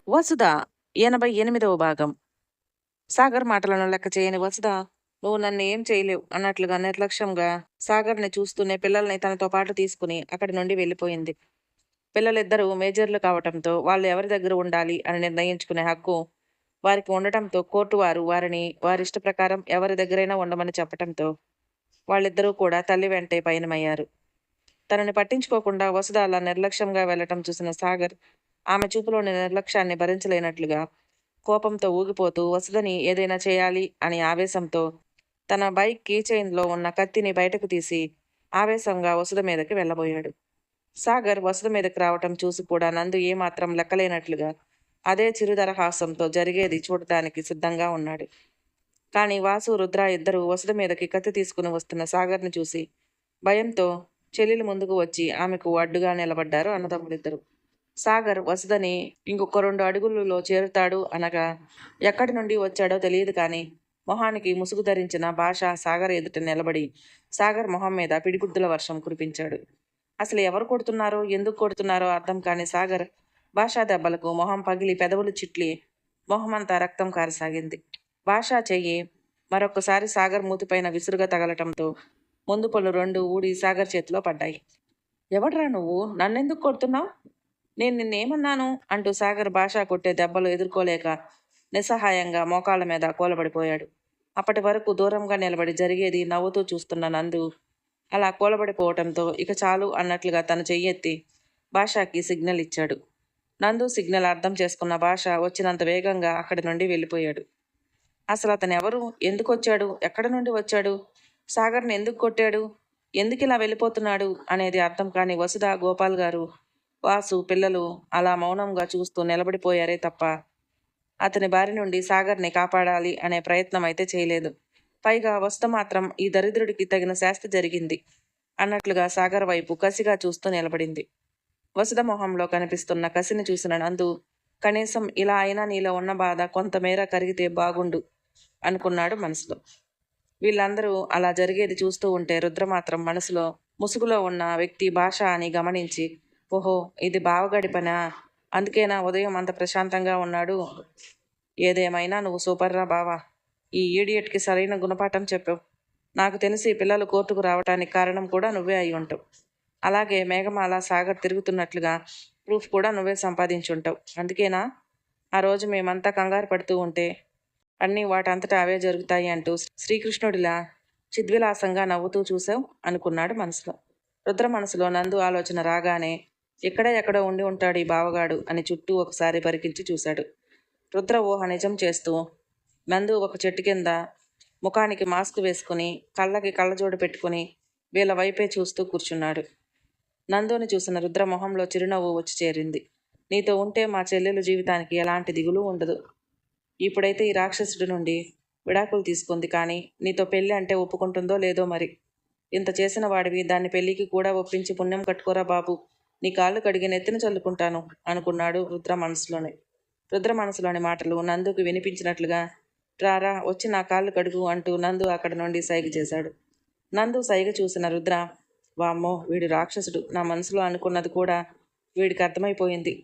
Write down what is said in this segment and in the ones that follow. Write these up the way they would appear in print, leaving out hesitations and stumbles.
వసుధ 88వ భాగం. సాగర్ మాటలను లెక్క చేయని వసుధ, నువ్వు నన్ను ఏం చేయలేవు అన్నట్లుగా నిర్లక్ష్యంగా సాగర్ని చూస్తూనే పిల్లల్ని తనతో పాటు తీసుకుని అక్కడి నుండి వెళ్ళిపోయింది. పిల్లలిద్దరూ మేజర్లు కావటంతో వాళ్ళు ఎవరి దగ్గర ఉండాలి అని నిర్ణయించుకునే హక్కు వారికి ఉండటంతో కోర్టు వారు వారిని వారిష్ట ప్రకారం ఎవరి దగ్గరైనా ఉండమని చెప్పటంతో వాళ్ళిద్దరూ కూడా తల్లి వెంటే పయనమయ్యారు. తనని పట్టించుకోకుండా వసుధ అలా నిర్లక్ష్యంగా వెళ్లటం చూసిన సాగర్ ఆమె చూపులోని నిర్లక్ష్యాన్ని భరించలేనట్లుగా కోపంతో ఊగిపోతూ వసుధని ఏదైనా చేయాలి అని ఆవేశంతో తన బైక్ కీ చైన్లో ఉన్న కత్తిని బయటకు తీసి ఆవేశంగా వసుధ మీదకి వెళ్ళబోయాడు. సాగర్ వసుధ మీదకి రావటం చూసి కూడా నందు ఏమాత్రం లెక్కలేనట్లుగా అదే చిరుదరహాసంతో జరిగేది చూడటానికి సిద్ధంగా ఉన్నాడు. కానీ వాసు, రుద్ర ఇద్దరూ వసుధ మీదకి కత్తి తీసుకుని వస్తున్న సాగర్ని చూసి భయంతో చెల్లెలు ముందుకు వచ్చి ఆమెకు అడ్డుగా నిలబడ్డారు అన్నదమ్ములిద్దరు. సాగర్ వసుధని ఇంకొక 2 అడుగులలో చేరుతాడు అనగా ఎక్కడి నుండి వచ్చాడో తెలియదు కానీ మొహానికి ముసుగు ధరించిన భాష సాగర్ ఎదుట నిలబడి సాగర్ మొహం మీద పిడిగుద్దుల వర్షం కురిపించాడు. అసలు ఎవరు కొడుతున్నారో ఎందుకు కొడుతున్నారో అర్థం కాని సాగర్ భాషా దెబ్బలకు మొహం పగిలి పెదవులు చిట్లి మొహమంతా రక్తం కారసాగింది. భాషా చెయ్యి మరొకసారి సాగర్ మూతిపైన విసురుగా తగలటంతో ముందు పళ్ళు 2 ఊడి సాగర్ చేతిలో పడ్డాయి. ఎవడ్రా నువ్వు, నన్నెందుకు కొడుతున్నావు? నేను నిన్నేమన్నాను అంటూ సాగర్ భాష కొట్టే దెబ్బలు ఎదుర్కోలేక నిస్సహాయంగా మోకాళ్ళ మీద కూలబడిపోయాడు. అప్పటి వరకు దూరంగా నిలబడి జరిగేది నవ్వుతూ చూస్తున్న నందు అలా కూలబడిపోవటంతో ఇక చాలు అన్నట్లుగా తన చెయ్యెత్తి భాషకి సిగ్నల్ ఇచ్చాడు. నందు సిగ్నల్ అర్థం చేసుకున్న భాష వచ్చినంత వేగంగా అక్కడి నుండి వెళ్ళిపోయాడు. అసలు అతను ఎవరు, ఎందుకు వచ్చాడు, ఎక్కడి నుండి వచ్చాడు, సాగర్ని ఎందుకు కొట్టాడు, ఎందుకు ఇలా వెళ్ళిపోతున్నాడు అనేది అర్థం కాని వసుధ, గోపాల్ గారు, వాసు పిల్లలు అలా మౌనంగా చూస్తూ నిలబడిపోయారే తప్ప అతని బారి నుండి సాగర్ని కాపాడాలి అనే ప్రయత్నం అయితే చేయలేదు. పైగా వసుధ మాత్రం ఈ దరిద్రుడికి తగిన శాస్తి జరిగింది అన్నట్లుగా సాగర్ వైపు కసిగా చూస్తూ నిలబడింది. వసుధ మొహంలో కనిపిస్తున్న కసిని చూసిన నందు కనీసం ఇలా అయినా నీలో ఉన్న బాధ కొంతమేర కరిగితే బాగుండు అనుకున్నాడు మనసులో. వీళ్ళందరూ అలా జరిగేది చూస్తూ ఉంటే రుద్ర మాత్రం మనసులో ముసుగులో ఉన్న వ్యక్తి భాష అని గమనించి, ఓహో ఇది బావగడి పనా, అందుకేనా ఉదయం అంత ప్రశాంతంగా ఉన్నాడు. ఏదేమైనా నువ్వు సూపర్రా బావా, ఈ ఈడియట్కి సరైన గుణపాఠం చెప్పావు. నాకు తెలిసి పిల్లలు కోర్టుకు రావటానికి కారణం కూడా నువ్వే అయి ఉంటావు. అలాగే మేఘమాల సాగర్ తిరుగుతున్నట్లుగా ప్రూఫ్ కూడా నువ్వే సంపాదించుంటావు. అందుకేనా ఆ రోజు మేమంతా కంగారు పడుతూ ఉంటే అన్నీ వాటంతటా అవే జరుగుతాయి అంటూ శ్రీకృష్ణుడిలా చిద్విలాసంగా నవ్వుతూ చూసావు అనుకున్నాడు మనసులో. రుద్ర మనసులో నందు ఆలోచన రాగానే ఎక్కడో ఉండి ఉంటాడు ఈ బావగాడు అని చుట్టూ ఒకసారి పరికించి చూశాడు. రుద్ర ఊహ నిజం చేస్తూ నందు ఒక చెట్టు కింద ముఖానికి మాస్క్ వేసుకుని కళ్ళకి కళ్ళజోడు పెట్టుకుని వీళ్ళ వైపే చూస్తూ కూర్చున్నాడు. నందుని చూసిన రుద్ర మొహంలో చిరునవ్వు వచ్చి చేరింది. నీతో ఉంటే మా చెల్లెలు జీవితానికి ఎలాంటి దిగులు ఉండదు. ఇప్పుడైతే ఈ రాక్షసుడి నుండి విడాకులు తీసుకుంది, కానీ నీతో పెళ్ళి అంటే ఒప్పుకుంటుందో లేదో మరి. ఇంత చేసిన వాడివి దాన్ని పెళ్ళికి కూడా ఒప్పించి పుణ్యం కట్టుకోరా బాబు, నీ కాళ్ళు కడిగి నెత్తిన చల్లుకుంటాను అనుకున్నాడు రుద్ర మనసులోని మాటలు నందుకు వినిపించినట్లుగా రారా వచ్చి నా కాళ్ళు కడుగు అంటూ నందు అక్కడి నుండి సైగ చేశాడు. నందు సైగ చూసిన రుద్ర, వామ్మో వీడు రాక్షసుడు, నా మనసులో అనుకున్నది కూడా వీడికి అర్థమైపోయింది.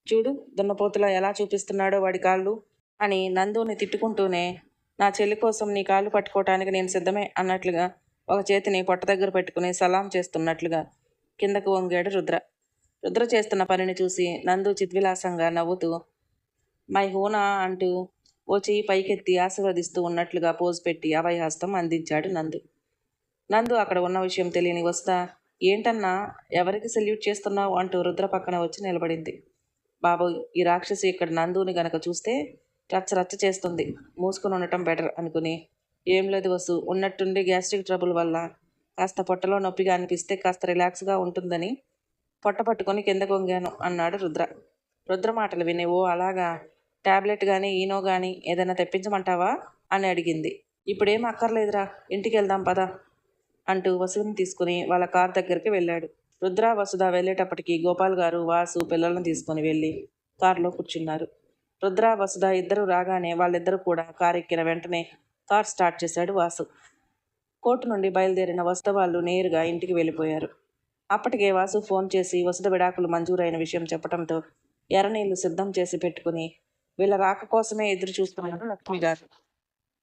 చూడు దున్నపోతులా ఎలా చూపిస్తున్నాడో వాడి కాళ్ళు అని నందుని తిట్టుకుంటూనే, నా చెల్లి కోసం నీ కాళ్ళు పట్టుకోవటానికి నేను సిద్ధమే అన్నట్లుగా ఒక చేతిని పొట్ట దగ్గర పెట్టుకుని సలాం చేస్తున్నట్లుగా కిందకు వంగాడు రుద్ర. రుద్ర చేస్తున్న పనిని చూసి నందు చిద్విలాసంగా నవ్వుతూ మై హూనా అంటూ ఓ చెయ్యి పైకెత్తి ఆశీర్వదిస్తూ ఉన్నట్లుగా పోజు పెట్టి అభయహస్తం అందించాడు నందు అక్కడ ఉన్న విషయం తెలియని వస్తా, ఏంటన్నా ఎవరికి సెల్యూట్ చేస్తున్నావు అంటూ రుద్ర పక్కన వచ్చి నిలబడింది. బాబు ఈ రాక్షసి ఇక్కడ నందుని గనక చూస్తే రచ్చ చేస్తుంది, మూసుకుని ఉండటం బెటర్ అనుకుని, ఏం లేదు వసు, ఉన్నట్టుండి గ్యాస్ట్రిక్ ట్రబుల్ వల్ల కాస్త పొట్టలో నొప్పిగా అనిపిస్తే కాస్త రిలాక్స్గా ఉంటుందని పొట్ట పట్టుకొని కిందకు వంగాను అన్నాడు రుద్ర మాటలు విని, ఓ అలాగా, ట్యాబ్లెట్ కానీ ఈనో కానీ ఏదైనా తెప్పించమంటావా అని అడిగింది. ఇప్పుడేం అక్కర్లేదురా, ఇంటికి వెళ్దాం పదా అంటూ వసుని తీసుకుని వాళ్ళ కార్ దగ్గరికి వెళ్ళాడు. రుద్ర, వసుధ వెళ్ళేటప్పటికి గోపాల్ గారు, వాసు పిల్లలను తీసుకుని వెళ్ళి కారులో కూర్చున్నారు. రుద్ర, వసుధ ఇద్దరు రాగానే వాళ్ళిద్దరూ కూడా కారు ఎక్కిన వెంటనే కార్ స్టార్ట్ చేశాడు వాసు. కోర్టు నుండి బయలుదేరిన వసుధ వాళ్ళు నేరుగా ఇంటికి వెళ్ళిపోయారు. అప్పటికే వాసు ఫోన్ చేసి వసుధ విడాకులు మంజూరైన విషయం చెప్పడంతో ఎర్రనీళ్లు సిద్ధం చేసి పెట్టుకుని వీళ్ళ రాక కోసమే ఎదురు చూస్తున్నారు లక్ష్మి గారు.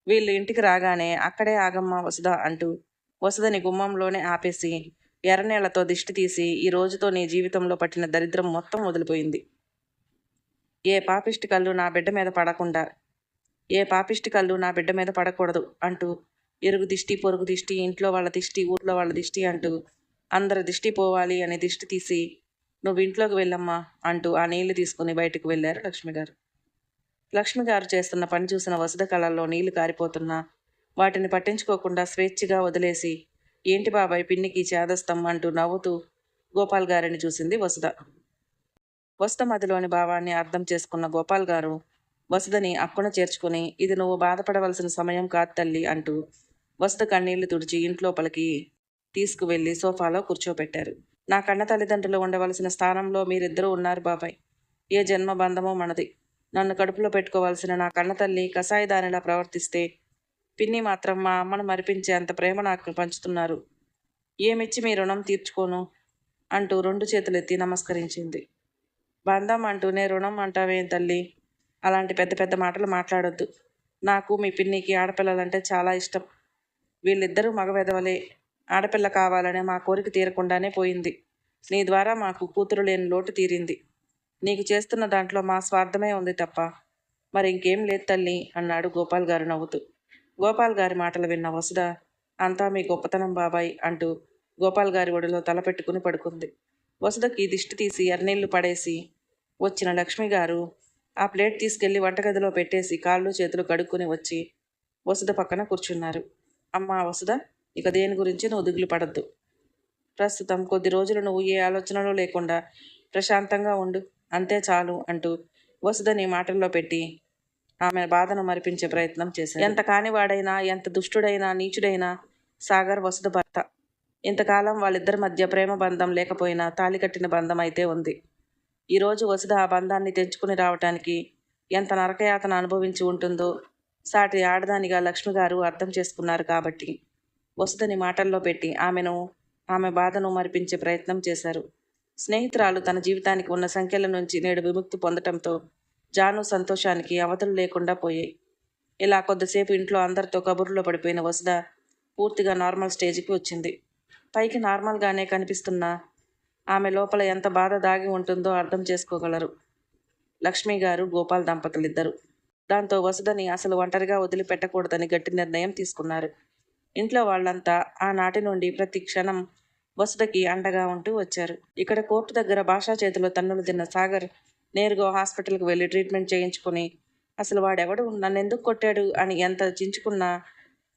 వీళ్ళు ఇంటికి రాగానే అక్కడే ఆగమ్మ వసుధ అంటూ వసుధని గుమ్మంలోనే ఆపేసి ఎర్రనీళ్లతో దిష్టి తీసి, ఈ రోజుతో నీ జీవితంలో పట్టిన దరిద్రం మొత్తం వదిలిపోయింది. ఏ పాపిష్టి కళ్ళు నా బిడ్డ మీద పడకుండా, ఏ పాపిష్టి కళ్ళు నా బిడ్డ మీద పడకూడదు అంటూ ఇరుగు దిష్టి, పొరుగు దిష్టి, ఇంట్లో వాళ్ళ దిష్టి, ఊర్లో వాళ్ళ దిష్టి అంటూ అందరి దిష్టి పోవాలి అని దిష్టి తీసి, నువ్వు ఇంట్లోకి వెళ్ళమ్మా అంటూ ఆ నీళ్లు తీసుకుని బయటకు వెళ్ళారు లక్ష్మిగారు. లక్ష్మిగారు చేస్తున్న పని చూసిన వసుధ కళల్లో నీళ్లు కారిపోతున్నా వాటిని పట్టించుకోకుండా స్వేచ్ఛగా వదిలేసి, ఏంటి బాబాయ్ పిన్నికి చేదస్తం అంటూ నవ్వుతూ గోపాల్ గారిని చూసింది వసుధ. వసుధ మదిలోని భావాన్ని అర్థం చేసుకున్న గోపాల్ గారు వసుధని అక్కున చేర్చుకుని, ఇది నువ్వు బాధపడవలసిన సమయం కాదు తల్లి అంటూ వసుధ కన్నీళ్లు తుడిచి ఇంట్లోపలికి తీసుకువెళ్ళి సోఫాలో కూర్చోబెట్టారు. నా కన్న తల్లిదండ్రులు ఉండవలసిన స్థానంలో మీరిద్దరూ ఉన్నారు బాబాయ్. ఏ జన్మ బంధమో మనది. నన్ను కడుపులో పెట్టుకోవాల్సిన నా కన్న తల్లి కసాయిదానిలా ప్రవర్తిస్తే, పిన్ని మాత్రం మా అమ్మను మరిపించే అంత ప్రేమ నాకు పంచుతున్నారు. ఏమిచ్చి మీ రుణం తీర్చుకోను అంటూ 2 చేతులెత్తి నమస్కరించింది. బంధం అంటూనే రుణం అంటావేం తల్లి? అలాంటి పెద్ద పెద్ద మాటలు మాట్లాడొద్దు. నాకు మీ పిన్నికి ఆడపిల్లలంటే చాలా ఇష్టం. వీళ్ళిద్దరూ మగవెదవలే. ఆడపిల్ల కావాలనే మా కోరిక తీరకుండానే పోయింది. నీ ద్వారా మాకు కూతురు లేని లోటు తీరింది. నీకు చేస్తున్న దాంట్లో మా స్వార్థమే ఉంది తప్ప మరి ఇంకేం లేదు తల్లి అన్నాడు గోపాల్ గారు నవ్వుతూ. గోపాల్ గారి మాటలు విన్న వసుధ, అంతా మీ గొప్పతనం బాబాయ్ అంటూ గోపాల్ గారి ఒడిలో తలపెట్టుకుని పడుకుంది. వసుధకి దిష్టి తీసి ఎర్నీళ్లు పడేసి వచ్చిన లక్ష్మి గారు ఆ ప్లేట్ తీసుకెళ్లి వంటగదిలో పెట్టేసి కాళ్ళు చేతులు కడుక్కొని వచ్చి వసుధ పక్కన కూర్చున్నారు. అమ్మా వసుధ, ఇక దేని గురించి నువ్వు దిగులు పడద్దు. ప్రస్తుతం కొద్ది రోజులు నువ్వు ఏ ఆలోచనలు లేకుండా ప్రశాంతంగా ఉండు, అంతే చాలు అంటూ వసుధని మాటల్లో పెట్టి ఆమె బాధను మరిపించే ప్రయత్నం చేశారు. ఎంత కానివాడైనా, ఎంత దుష్టుడైనా, నీచుడైనా సాగర్ వసుధ భర్త. ఇంతకాలం వాళ్ళిద్దరి మధ్య ప్రేమ బంధం లేకపోయినా తాళి కట్టిన బంధం అయితే ఉంది. ఈరోజు వసుధ ఆ బంధాన్ని తెంచుకుని రావటానికి ఎంత నరకయాతన అనుభవించి ఉంటుందో సాటి ఆడదానిగా లక్ష్మి గారు అర్థం చేసుకున్నారు. కాబట్టి వసుధని మాటల్లో పెట్టి ఆమె బాధను మరిపించే ప్రయత్నం చేశారు. స్నేహితురాలు తన జీవితానికి ఉన్న సంఖ్యల నుంచి నేడు విముక్తి పొందటంతో జాను సంతోషానికి అవధులు లేకుండా పోయాయి. ఇలా కొద్దిసేపు ఇంట్లో అందరితో కబుర్లో పడిపోయిన వసుధ పూర్తిగా నార్మల్ స్టేజ్కి వచ్చింది. పైకి నార్మల్గానే కనిపిస్తున్నా ఆమె లోపల ఎంత బాధ దాగి ఉంటుందో అర్థం చేసుకోగలరు లక్ష్మి గారు, గోపాల్ దంపతులిద్దరూ. దాంతో వసుధని అసలు ఒంటరిగా వదిలిపెట్టకూడదని గట్టి నిర్ణయం తీసుకున్నారు. ఇంట్లో వాళ్ళంతా ఆనాటి నుండి ప్రతి క్షణం వసుధకి అండగా ఉంటూ వచ్చారు. ఇక్కడ కోర్టు దగ్గర భాషా చేతిలో తన్నులు తిన్న సాగర్ నేరుగా హాస్పిటల్కి వెళ్ళి ట్రీట్మెంట్ చేయించుకుని, అసలు వాడెవడు, నన్ను ఎందుకు కొట్టాడు అని ఎంత చించుకున్నా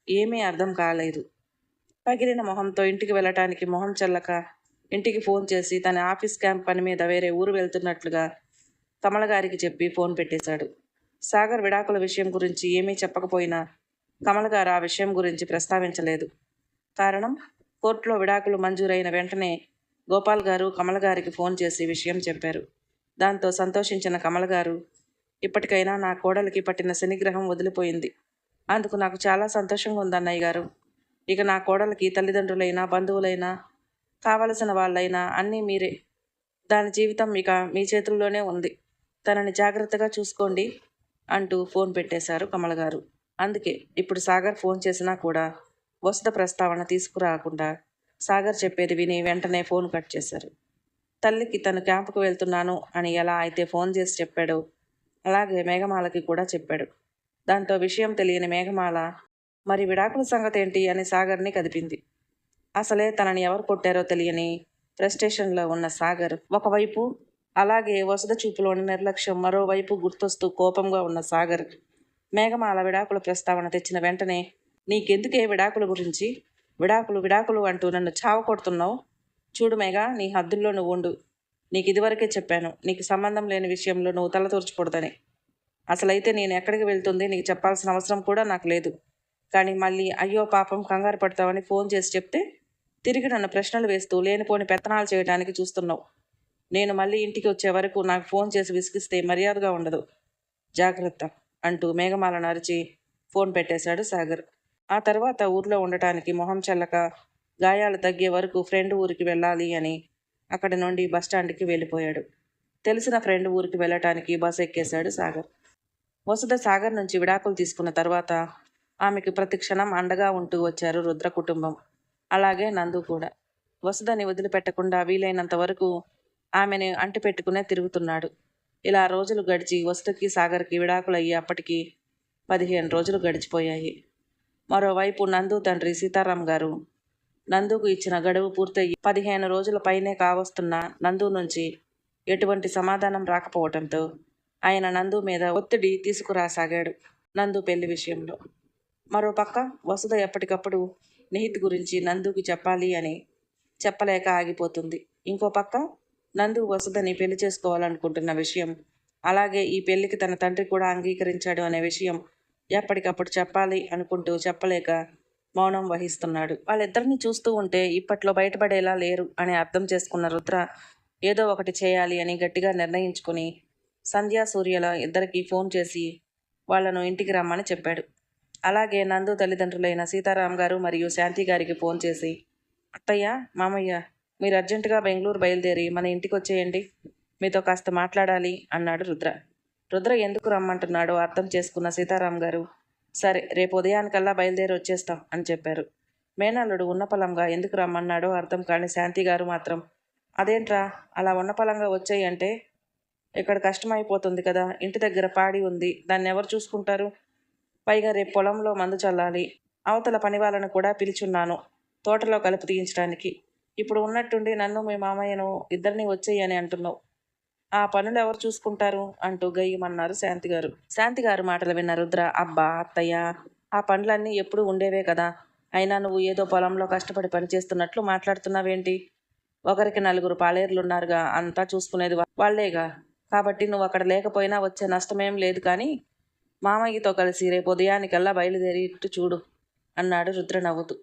ఏమీ అర్థం కాలేదు. పగిలిన మొహంతో ఇంటికి వెళ్ళటానికి మొహం చెల్లక ఇంటికి ఫోన్ చేసి తన ఆఫీస్ క్యాంప్ పని మీద వేరే ఊరు వెళ్తున్నట్లుగా కమల గారికి చెప్పి ఫోన్ పెట్టేశాడు. సాగర్ విడాకుల విషయం గురించి ఏమీ చెప్పకపోయినా కమల గారు ఆ విషయం గురించి ప్రస్తావించలేదు. కారణం, కోర్టులో విడాకులు మంజూరైన వెంటనే గోపాల్ గారు కమల గారికి ఫోన్ చేసి విషయం చెప్పారు. దాంతో సంతోషించిన కమల గారు, ఇప్పటికైనా నా కోడలికి పట్టిన శనిగ్రహం వదిలిపోయింది. అందుకు నాకు చాలా సంతోషంగా ఉందన్నయ్య గారు. ఇక నా కోడలికి తల్లిదండ్రులైనా, బంధువులైనా, కావలసిన వాళ్ళైనా అన్నీ మీరే. దాని జీవితం ఇక మీ చేతుల్లోనే ఉంది. తనని జాగ్రత్తగా చూసుకోండి అంటూ ఫోన్ పెట్టేశారు కమల గారు. అందుకే ఇప్పుడు సాగర్ ఫోన్ చేసినా కూడా వసుధ ప్రస్తావన తీసుకురాకుండా సాగర్ చెప్పేది విని వెంటనే ఫోన్ కట్ చేశారు. తల్లికి తను క్యాంపుకు వెళ్తున్నాను అని ఎలా అయితే ఫోన్ చేసి చెప్పాడో అలాగే మేఘమాలకి కూడా చెప్పాడు. దాంతో విషయం తెలియని మేఘమాల, మరి విడాకుల సంగతి ఏంటి అని సాగర్ని కదిపింది. అసలే తనని ఎవరు కొట్టారో తెలియని ఫ్రస్ట్రేషన్లో ఉన్న సాగర్ ఒకవైపు, అలాగే వసుధ చూపులోని నిర్లక్ష్యం మరోవైపు గుర్తొస్తూ కోపంగా ఉన్న సాగర్ మేఘమాల విడాకుల ప్రస్తావన తెచ్చిన వెంటనే, నీకెందుకే విడాకుల గురించి, విడాకులు అంటూ నన్ను చావ కొడుతున్నావు. చూడు మేఘ, నీ హద్దుల్లో నువ్వు ఉండు. నీకు ఇదివరకే చెప్పాను, నీకు సంబంధం లేని విషయంలో నువ్వు తలతూర్చకూడదని. అసలైతే నేను ఎక్కడికి వెళ్తుంది నీకు చెప్పాల్సిన అవసరం కూడా నాకు లేదు. కానీ మళ్ళీ అయ్యో పాపం కంగారు పడతావని ఫోన్ చేసి చెప్తే తిరిగి నన్ను ప్రశ్నలు వేస్తూ లేనిపోని పెత్తనాలు చేయడానికి చూస్తున్నావు. నేను మళ్ళీ ఇంటికి వచ్చే వరకు నాకు ఫోన్ చేసి విసిగిస్తే మర్యాదగా ఉండదు. జాగ్రత్త అంటూ మేఘమాలను అరిచి ఫోన్ పెట్టేశాడు సాగర్. ఆ తర్వాత ఊర్లో ఉండటానికి మొహం చల్లక గాయాలు తగ్గే వరకు ఫ్రెండ్ ఊరికి వెళ్ళాలి అని అక్కడి నుండి బస్టాండ్కి వెళ్ళిపోయాడు. తెలిసిన ఫ్రెండ్ ఊరికి వెళ్ళటానికి బస్ ఎక్కేశాడు సాగర్. వసుధ సాగర్ నుంచి విడాకులు తీసుకున్న తర్వాత ఆమెకి ప్రతి క్షణం అండగా ఉంటూ వచ్చారు రుద్ర కుటుంబం. అలాగే నందు కూడా. వసుధని వదిలిపెట్టకుండా వీలైనంత వరకు ఆమెని అంటిపెట్టుకునే తిరుగుతున్నాడు. ఇలా రోజులు గడిచి వసుధకి సాగర్కి విడాకులయ్యి అప్పటికి 15 రోజులు గడిచిపోయాయి. మరోవైపు నందు తండ్రి సీతారాం గారు నందుకు ఇచ్చిన గడువు పూర్తయి 15 రోజుల పైనే కావస్తున్న నందు నుంచి ఎటువంటి సమాధానం రాకపోవటంతో ఆయన నందు మీద ఒత్తిడి తీసుకురాసాగాడు నందు పెళ్లి విషయంలో. మరోపక్క వసుధ ఎప్పటికప్పుడు నిహిత్ గురించి నందుకి చెప్పాలి అని చెప్పలేక ఆగిపోతుంది. ఇంకో పక్క నందు వసుధని పెళ్లి చేసుకోవాలనుకుంటున్న విషయం, అలాగే ఈ పెళ్లికి తన తండ్రి కూడా అంగీకరించాడు అనే విషయం ఎప్పటికప్పుడు చెప్పాలి అనుకుంటూ చెప్పలేక మౌనం వహిస్తున్నాడు. వాళ్ళిద్దరిని చూస్తూ ఉంటే ఇప్పట్లో బయటపడేలా లేరు అని అర్థం చేసుకున్న రుద్ర ఏదో ఒకటి చేయాలి అని గట్టిగా నిర్ణయించుకుని సంధ్యా సూర్యల ఇద్దరికి ఫోన్ చేసి వాళ్లను ఇంటికి రమ్మని చెప్పాడు. అలాగే నందు తల్లిదండ్రులైన సీతారాం గారు మరియు శాంతి గారికి ఫోన్ చేసి, అత్తయ్య, మామయ్య, మీరు అర్జెంటుగా బెంగళూరు బయలుదేరి మన ఇంటికి వచ్చేయండి, మీతో కాస్త మాట్లాడాలి అన్నాడు రుద్ర. రుద్ర ఎందుకు రమ్మంటున్నాడో అర్థం చేసుకున్న సీతారాం గారు, సరే రేపు ఉదయానికల్లా బయలుదేరి వచ్చేస్తాం అని చెప్పారు. మేనల్లుడు ఉన్నపలంగా ఎందుకు రమ్మన్నాడో అర్థం కాని శాంతి గారు మాత్రం, అదేంట్రా అలా ఉన్నపలంగా వచ్చేయి అంటే, ఇక్కడ కష్టమైపోతుంది కదా, ఇంటి దగ్గర పాడి ఉంది, దాన్ని ఎవరు చూసుకుంటారు, పైగా రేపు పొలంలో మందు చల్లాలి, అవతల పని వాళ్ళను కూడా పిలిచున్నాను తోటలో కలుపు తీయించడానికి, ఇప్పుడు ఉన్నట్టుండి నన్ను మీ మామయ్యను ఇద్దరిని వచ్చేయి అని అంటున్నావు, ఆ పనులు ఎవరు చూసుకుంటారు అంటూ గయ్యమన్నారు శాంతిగారు. శాంతిగారు మాటలు విన్న రుద్ర, అబ్బా అత్తయ్య, ఆ పనులన్నీ ఎప్పుడూ ఉండేవే కదా, అయినా నువ్వు ఏదో పొలంలో కష్టపడి పనిచేస్తున్నట్లు మాట్లాడుతున్నావేంటి, ఒకరికి 4 పాలేర్లున్నారుగా, అంతా చూసుకునేది వాళ్లేగా, కాబట్టి నువ్వు అక్కడ లేకపోయినా వచ్చే నష్టమేం లేదు, కానీ మామయ్యతో కలిసి రేపు ఉదయానికల్లా బయలుదేరి ఇట్టు చూడు అన్నాడు రుద్ర నవ్వుతూ.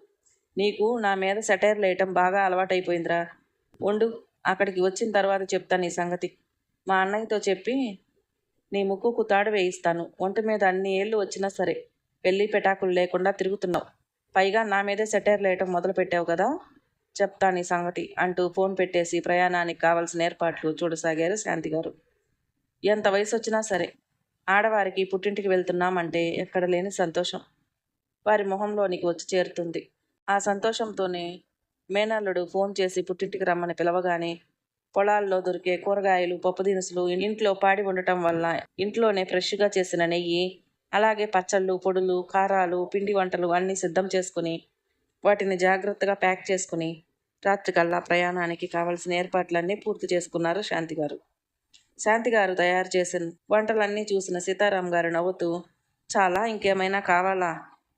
నీకు నా మీద సెటైర్లు వేయటం బాగా అలవాటైపోయిందిరా, ఉండు, అక్కడికి వచ్చిన తర్వాత చెప్తా నీ సంగతి, మా అన్నయ్యతో చెప్పి నీ ముక్కుకు తాడు వేయిస్తాను, ఒంటి మీద అన్ని ఏళ్ళు వచ్చినా సరే పెళ్లి పెటాకులు లేకుండా తిరుగుతున్నావు, పైగా నా మీదే సెటైర్లు వేయటం మొదలు పెట్టావు కదా, చెప్తా నీ సంగతి అంటూ ఫోన్ పెట్టేసి ప్రయాణానికి కావాల్సిన ఏర్పాట్లు చూడసాగారు శాంతిగారు. ఎంత వయసు వచ్చినా సరే ఆడవారికి పుట్టింటికి వెళ్తున్నామంటే ఎక్కడ లేని సంతోషం వారి మొహంలోనికి వచ్చి చేరుతుంది. ఆ సంతోషంతోనే మేనల్లుడు ఫోన్ చేసి పుట్టింటికి రమ్మని పిలవగానే పొలాల్లో దొరికే కూరగాయలు, పప్పు దినుసులు ఇంట్లో పాడి ఉండటం వల్ల ఇంట్లోనే ఫ్రెష్గా చేసిన నెయ్యి, అలాగే పచ్చళ్ళు, పొడులు, కారాలు, పిండి వంటలు అన్నీ సిద్ధం చేసుకుని వాటిని జాగ్రత్తగా ప్యాక్ చేసుకుని రాత్రికల్లా ప్రయాణానికి కావలసిన ఏర్పాట్లన్నీ పూర్తి చేసుకున్నారు శాంతిగారు. శాంతిగారు తయారు చేసిన వంటలన్నీ చూసిన సీతారాం గారు నవ్వుతూ, చాలా, ఇంకేమైనా కావాలా,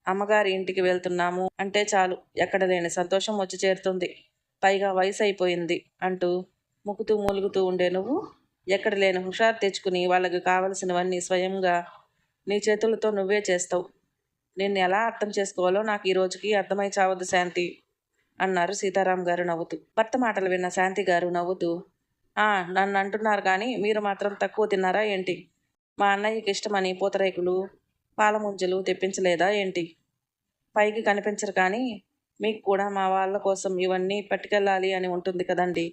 అమ్మగారి ఇంటికి వెళ్తున్నాము అంటే చాలు ఎక్కడ లేని సంతోషం వచ్చి చేరుతుంది, పైగా వయసు అయిపోయింది అంటూ ముక్కుతూ మూలుగుతూ ఉండే నువ్వు ఎక్కడ లేని హుషారు తెచ్చుకుని వాళ్ళకి కావలసినవన్నీ స్వయంగా నీ చేతులతో నువ్వే చేస్తావు, నిన్ను ఎలా అర్థం చేసుకోవాలో నాకు ఈ రోజుకి అర్థమై చావద్దు శాంతి అన్నారు సీతారాం గారు నవ్వుతూ. భర్త మాటలు విన్న శాంతి గారు నవ్వుతూ, నన్ను అంటున్నారు కానీ మీరు మాత్రం తక్కువ తిన్నారా ఏంటి, మా అన్నయ్యకి ఇష్టమని పూతరేకులు, పాలముంజలు తెప్పించలేదా ఏంటి, పైకి కనిపించరు కానీ మీకు కూడా మా వాళ్ళ కోసం ఇవన్నీ పట్టుకెళ్ళాలి అని ఉంటుంది కదండి,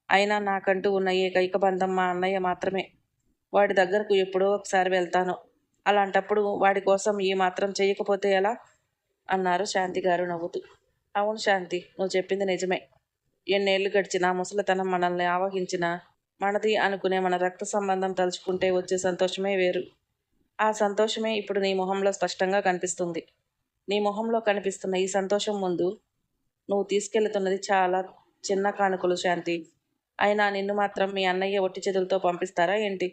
అయినా నాకంటూ ఉన్న ఏకైక బంధం మా అన్నయ్య మాత్రమే, వాడి దగ్గరకు ఎప్పుడో ఒకసారి వెళ్తాను, అలాంటప్పుడు వాడి కోసం ఈ మాత్రం చేయకపోతే ఎలా అన్నారు శాంతి గారు నవ్వుతూ. అవును శాంతి, నువ్వు చెప్పింది నిజమే, ఎన్నేళ్లు గడిచినా ముసలితనం మనల్ని ఆవహించినా మనది అనుకునే మన రక్త సంబంధం తలుచుకుంటే వచ్చే సంతోషమే వేరు, ఆ సంతోషమే ఇప్పుడు నీ మొహంలో స్పష్టంగా కనిపిస్తుంది, నీ మొహంలో కనిపిస్తున్న ఈ సంతోషం ముందు నువ్వు తీసుకెళ్తున్నది చాలా చిన్న కానుకలు శాంతి, అయినా నిన్ను మాత్రం మీ అన్నయ్య ఒట్టి చేతులతో పంపిస్తారా ఏంటి,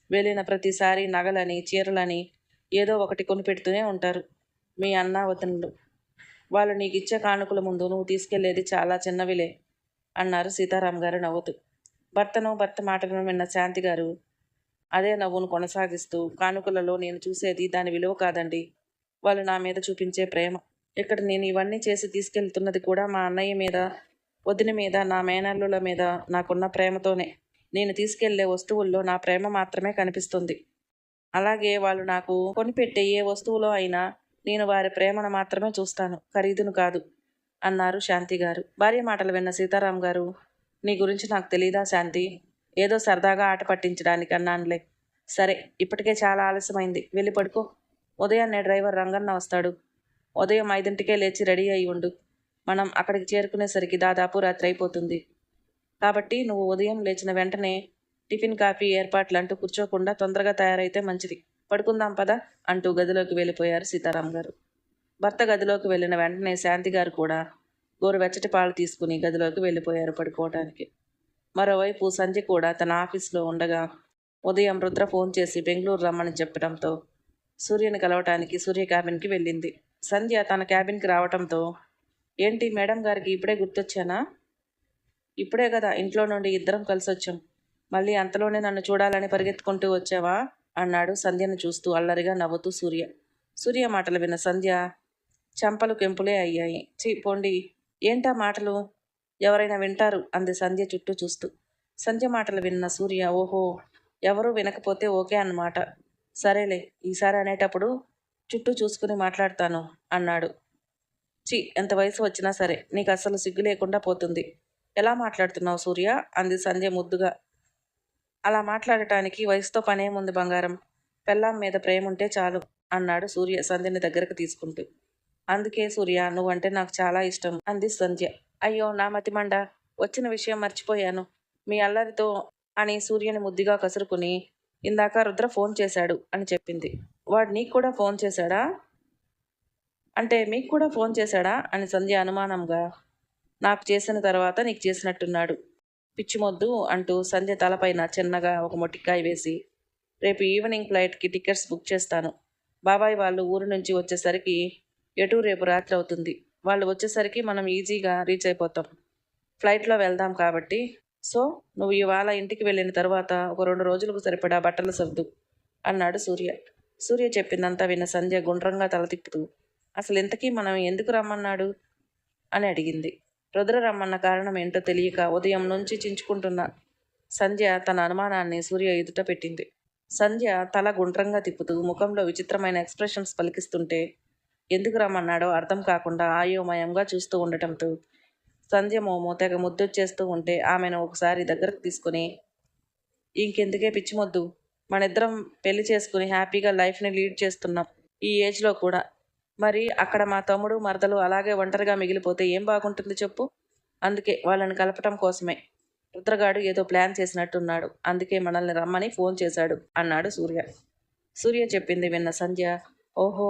వెళ్ళిన ప్రతిసారి నగలని, చీరలని ఏదో ఒకటి కొనిపెడుతూనే ఉంటారు మీ అన్న వదినలు, వాళ్ళు నీకు ఇచ్చే కానుకల ముందు నువ్వు తీసుకెళ్లేది చాలా చిన్నవిలే అన్నారు సీతారాం గారు నవ్వుతూ. భర్త మాటలను విన్న శాంతి గారు అదే నవ్వును కొనసాగిస్తూ, కానుకలలో నేను చూసేది దాని విలువ కాదండి, వాళ్ళు నా మీద చూపించే ప్రేమ, ఇక్కడ నేను ఇవన్నీ చేసి తీసుకెళ్తున్నది కూడా మా అన్నయ్య మీద, వదిన మీద, నా మేనల్లుల మీద నాకున్న ప్రేమతోనే, నేను తీసుకెళ్లే వస్తువుల్లో నా ప్రేమ మాత్రమే కనిపిస్తుంది, అలాగే వాళ్ళు నాకు కొనిపెట్టే ఏ వస్తువులో అయినా నేను వారి ప్రేమను మాత్రమే చూస్తాను, ఖరీదును కాదు అన్నారు శాంతి గారు. భార్య మాటలు విన్న సీతారాం గారు, నీ గురించి నాకు తెలీదా శాంతి, ఏదో సరదాగా ఆట పట్టించడానికి అన్నానులే. సరే, ఇప్పటికే చాలా ఆలస్యమైంది, వెళ్ళి పడుకో. ఉదయాన్నే డ్రైవర్ రంగన్న వస్తాడు. ఉదయం 5ంటికే లేచి రెడీ అయి ఉండు. మనం అక్కడికి చేరుకునేసరికి దాదాపు రాత్రి అయిపోతుంది. కాబట్టి నువ్వు ఉదయం లేచిన వెంటనే టిఫిన్ కాఫీ ఏర్పాట్లంటూ కూర్చోకుండా తొందరగా తయారైతే మంచిది. పడుకుందాం పదా అంటూ గదిలోకి వెళ్ళిపోయారు సీతారాం గారు. భర్త గదిలోకి వెళ్ళిన వెంటనే శాంతి గారు కూడా గోరువెచ్చటి పాలు తీసుకుని గదిలోకి వెళ్ళిపోయారు పడుకోవటానికి. మరోవైపు సంధ్య కూడా తన ఆఫీస్లో ఉండగా ఉదయం రుద్ర ఫోన్ చేసి బెంగళూరు రమ్మని చెప్పడంతో సూర్యని కలవటానికి సూర్య క్యాబిన్కి వెళ్ళింది. సంధ్య తన క్యాబిన్కి రావటంతో, ఏంటి మేడం గారికి ఇప్పుడే గుర్తొచ్చానా? ఇప్పుడే కదా ఇంట్లో నుండి ఇద్దరం కలిసి వచ్చాం, మళ్ళీ అంతలోనే నన్ను చూడాలని పరిగెత్తుకుంటూ వచ్చావా అన్నాడు సంధ్యను చూస్తూ అల్లరిగా నవ్వుతూ సూర్య. సూర్య మాటలు విన్న సంధ్య చెంపలు కెంపులే అయ్యాయి. పోండి, ఏంటా మాటలు, ఎవరైనా వింటారు అంది సంధ్య చుట్టూ చూస్తూ. సంధ్య మాటలు విన్న సూర్య, ఓహో, ఎవరూ వినకపోతే ఓకే అన్నమాట. సరేలే, ఈసారి అనేటప్పుడు చుట్టూ చూసుకుని మాట్లాడతాను అన్నాడు. ఎంత వయసు వచ్చినా సరే నీకు అస్సలు సిగ్గు లేకుండా పోతుంది. ఎలా మాట్లాడుతున్నావు సూర్య అంది సంధ్య ముద్దుగా. అలా మాట్లాడటానికి వయసుతో పనేముంది బంగారం, పెళ్ళాం మీద ప్రేమ ఉంటే చాలు అన్నాడు సూర్య సంధ్యని దగ్గరకు తీసుకుంటూ. అందుకే సూర్య, నువ్వంటే నాకు చాలా ఇష్టం అంది సంధ్య. అయ్యో నా మతిమండ, వచ్చిన విషయం మర్చిపోయాను మీ అల్లరితో అని సూర్యని ముద్దుగా కసురుకుని, ఇందాక రుద్ర ఫోన్ చేశాడు అని చెప్పింది. వాడు నీకు కూడా ఫోన్ చేశాడా? అంటే మీకు కూడా ఫోన్ చేశాడా అని సంధ్య అనుమానంగా. నాకు చేసిన తర్వాత నీకు చేసినట్టున్నాడు పిచ్చిమొద్దు అంటూ సంధ్య తలపైన చిన్నగా ఒక మొట్టికాయ వేసి, రేపు ఈవినింగ్ ఫ్లైట్కి టికెట్స్ బుక్ చేస్తాను. బాబాయ్ వాళ్ళు ఊరు నుంచి వచ్చేసరికి ఎటు రేపు రాత్రి అవుతుంది. వాళ్ళు వచ్చేసరికి మనం ఈజీగా రీచ్ అయిపోతాం. ఫ్లైట్లో వెళ్దాం కాబట్టి. సో నువ్వు ఇవాళ ఇంటికి వెళ్ళిన తర్వాత ఒక 2 రోజులకు సరిపడా బట్టలు సర్దు అన్నాడు సూర్య. సూర్య చెప్పిందంతా విన్న సంధ్య గుండ్రంగా తల తిప్పుతూ, అసలు ఇంతకీ మనం ఎందుకు రమ్మన్నాడు అని అడిగింది. రుద్ర రమ్మన్న కారణం ఏంటో తెలియక ఉదయం నుంచి చించుకుంటున్న సంధ్య తన అనుమానాన్ని సూర్య ఎదుట పెట్టింది. సంధ్య తల గుండ్రంగా తిప్పుతూ ముఖంలో విచిత్రమైన ఎక్స్ప్రెషన్స్ పలికిస్తుంటే ఎందుకు రమ్మన్నాడో అర్థం కాకుండా ఆయోమయంగా చూస్తూ ఉండటంతో సంధ్య మోమో తెగ ముద్దొచ్చేస్తూ ఉంటే ఆమెను ఒకసారి దగ్గరకు తీసుకుని, ఇంకెందుకే పిచ్చి మొద్దు, మనిద్దరం పెళ్లి చేసుకుని హ్యాపీగా లైఫ్ని లీడ్ చేస్తున్నాం ఈ ఏజ్లో కూడా. మరి అక్కడ మా తమ్ముడు మరదలు అలాగే ఒంటరిగా మిగిలిపోతే ఏం బాగుంటుంది చెప్పు. అందుకే వాళ్ళని కలపటం కోసమే రుద్రగాడు ఏదో ప్లాన్ చేసినట్టున్నాడు. అందుకే మనల్ని రమ్మని ఫోన్ చేశాడు అన్నాడు సూర్య. సూర్య చెప్పింది విన్న సంధ్య, ఓహో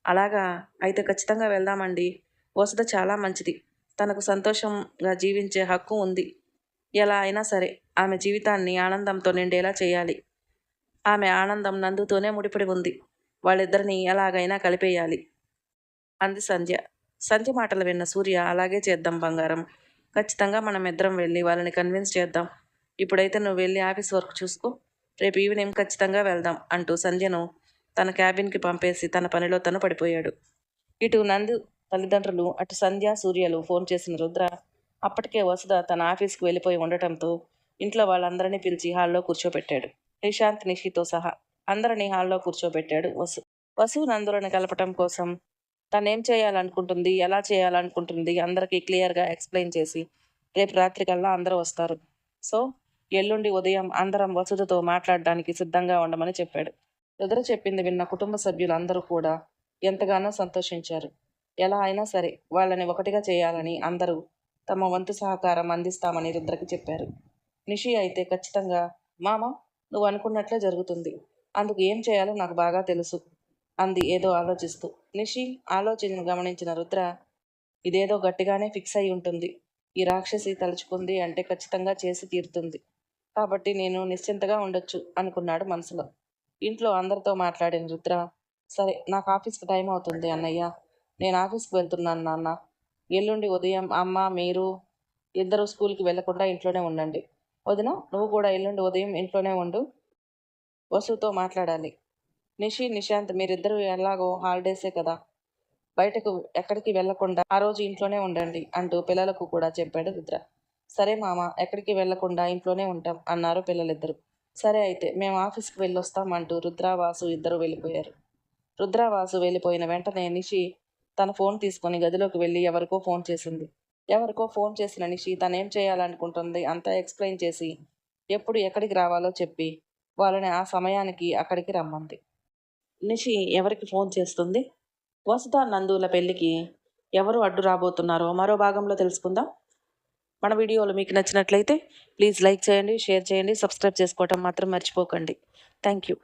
అలాగా, అయితే ఖచ్చితంగా వెళ్దామండి. వసుధ చాలా మంచిది, తనకు సంతోషంగా జీవించే హక్కు ఉంది. ఎలా అయినా సరే ఆమె జీవితాన్ని ఆనందంతో నిండేలా చేయాలి. ఆమె ఆనందం నందుతోనే ముడిపడి ఉంది. వాళ్ళిద్దరిని ఎలాగైనా కలిపేయాలి అంది సంధ్య. సంధ్య మాటలు విన్న సూర్య, అలాగే చేద్దాం బంగారం, ఖచ్చితంగా మనం ఇద్దరం వెళ్ళి వాళ్ళని కన్విన్స్ చేద్దాం. ఇప్పుడైతే నువ్వు వెళ్ళి ఆఫీస్ వర్క్ చూసుకో, రేపు ఈవినింగ్ ఖచ్చితంగా వెళ్దాం అంటూ సంధ్యను తన క్యాబిన్కి పంపేసి తన పనిలో తను పడిపోయాడు. ఇటు నందు తల్లిదండ్రులు, అటు సంధ్య సూర్యలు ఫోన్ చేసిన రుద్ర అప్పటికే వసుధ తన ఆఫీస్కి వెళ్ళిపోయి ఉండటంతో ఇంట్లో వాళ్ళందరినీ పిలిచి హాల్లో కూర్చోబెట్టాడు. నిశాంత్ నిషితో సహా అందరినీ హాల్లో కూర్చోబెట్టాడు వసు నందులను కలపటం కోసం తనేం చేయాలనుకుంటుంది, ఎలా చేయాలనుకుంటుంది అందరికీ క్లియర్గా ఎక్స్ప్లెయిన్ చేసి, రేపు రాత్రికల్లా అందరూ వస్తారు. సో ఎల్లుండి ఉదయం అందరం వసుధతో మాట్లాడడానికి సిద్ధంగా ఉండమని చెప్పాడు. రుద్ర చెప్పింది విన్న కుటుంబ సభ్యులు అందరూ కూడా ఎంతగానో సంతోషించారు. ఎలా అయినా సరే వాళ్ళని ఒకటిగా చేయాలని అందరూ తమ వంతు సహకారం అందిస్తామని రుద్రకి చెప్పారు. నిషి అయితే ఖచ్చితంగా, మామ నువ్వు అనుకున్నట్లే జరుగుతుంది, అందుకు ఏం చేయాలో నాకు బాగా తెలుసు అంది ఏదో ఆలోచిస్తూ. నిషి ఆలోచనను గమనించిన రుద్ర, ఇదేదో గట్టిగానే ఫిక్స్ అయి ఉంటుంది. ఈ రాక్షసి తలుచుకుంది అంటే ఖచ్చితంగా చేసి తీరుతుంది, కాబట్టి నేను నిశ్చింతగా ఉండొచ్చు అనుకున్నాడు మనసులో. ఇంట్లో అందరితో మాట్లాడిన రుద్ర, సరే నాకు ఆఫీస్కి టైం అవుతుంది అన్నయ్య, నేను ఆఫీస్కి వెళ్తున్నాను నాన్న. ఎల్లుండి ఉదయం అమ్మ మీరు ఇద్దరు స్కూల్కి వెళ్లకుండా ఇంట్లోనే ఉండండి. వదిన నువ్వు కూడా ఎల్లుండి ఉదయం ఇంట్లోనే ఉండు, వసుతో మాట్లాడాలి. నిషి నిశాంత్ మీరిద్దరూ ఎలాగో హాలిడేసే కదా, బయటకు ఎక్కడికి వెళ్లకుండా ఆ రోజు ఇంట్లోనే ఉండండి అంటూ పిల్లలకు కూడా చెప్పాడు రుద్ర. సరే మామ, ఎక్కడికి వెళ్లకుండా ఇంట్లోనే ఉంటాం అన్నారు పిల్లలిద్దరూ. సరే అయితే మేము ఆఫీస్కి వెళ్ళొస్తాం అంటూ రుద్రావాసు ఇద్దరు వెళ్ళిపోయారు. రుద్రావాసు వెళ్ళిపోయిన వెంటనే నిషి తన ఫోన్ తీసుకొని గదిలోకి వెళ్ళి ఎవరికో ఫోన్ చేసింది. ఎవరికో ఫోన్ చేసిన నిషి తనేం చేయాలనుకుంటుంది అంతా ఎక్స్ప్లెయిన్ చేసి ఎప్పుడు ఎక్కడికి రావాలో చెప్పి వాళ్ళని ఆ సమయానికి అక్కడికి రమ్మంది. నిషి ఎవరికి ఫోన్ చేస్తుంది? వసుధ నందుల పెళ్లికి ఎవరు అడ్డు రాబోతున్నారో మరో భాగంలో తెలుసుకుందాం. మన వీడియోలు మీకు నచ్చినట్లయితే ప్లీజ్ లైక్ చేయండి, షేర్ చేయండి, సబ్స్క్రైబ్ చేసుకోవటం మాత్రం మర్చిపోకండి. Thank you.